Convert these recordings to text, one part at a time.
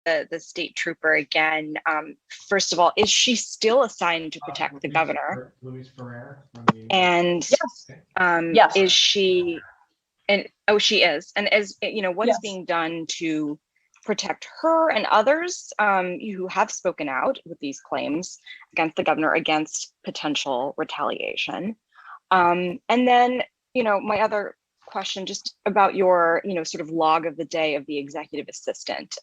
the state trooper again. First of all, is she still assigned to protect the governor? And Yes. Yes. is she? And oh, she is. And as you know, what's Yes. being done to protect her and others who have spoken out with these claims against the governor against potential retaliation? And then, my other question just about your, sort of log of the day of the executive assistant.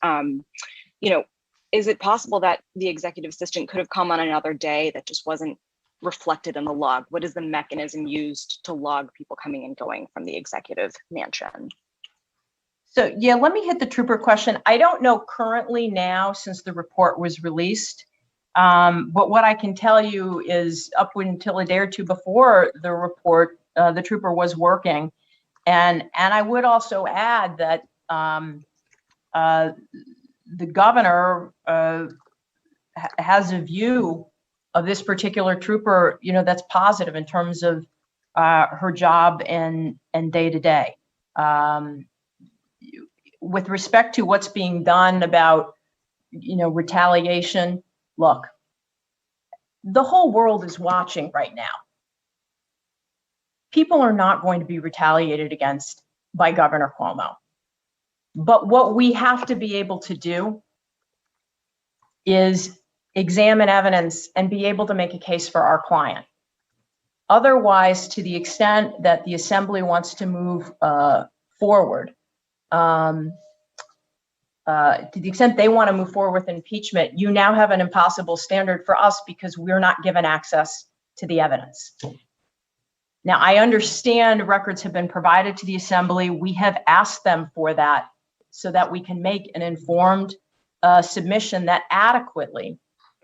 Is it possible that the executive assistant could have come on another day that just wasn't reflected in the log? What is the mechanism used to log people coming and going from the executive mansion? So yeah, let me hit the trooper question. I don't know currently now since the report was released, but what I can tell you is up until a day or two before the report, the trooper was working. And I would also add that the governor has a view of this particular trooper, that's positive in terms of her job and day to day. With respect to what's being done about, retaliation, look, the whole world is watching right now. People are not going to be retaliated against by Governor Cuomo. But what we have to be able to do is examine evidence and be able to make a case for our client. Otherwise, to the extent that the assembly wants to move forward, to the extent they want to move forward with impeachment, you now have an impossible standard for us because we're not given access to the evidence. Now, I understand records have been provided to the assembly. We have asked them for that so that we can make an informed submission that adequately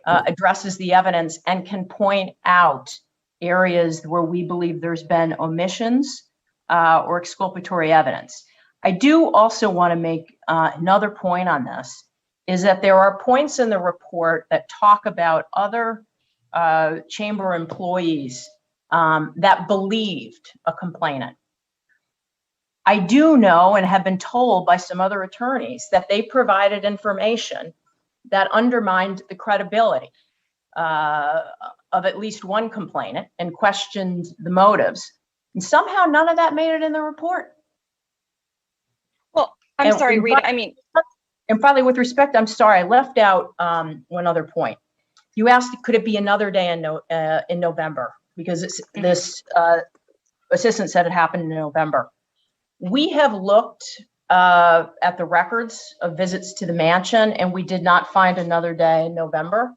addresses the evidence and can point out areas where we believe there's been omissions or exculpatory evidence. I do also want to make another point on this, is that there are points in the report that talk about other chamber employees that believed a complainant. I do know and have been told by some other attorneys that they provided information that undermined the credibility of at least one complainant and questioned the motives. And somehow none of that made it in the report. Well, I'm sorry, Rita, And finally, with respect, I'm sorry, I left out one other point. You asked, could it be another day in November? Because this assistant said it happened in November. We have looked at the records of visits to the mansion, and we did not find another day in November.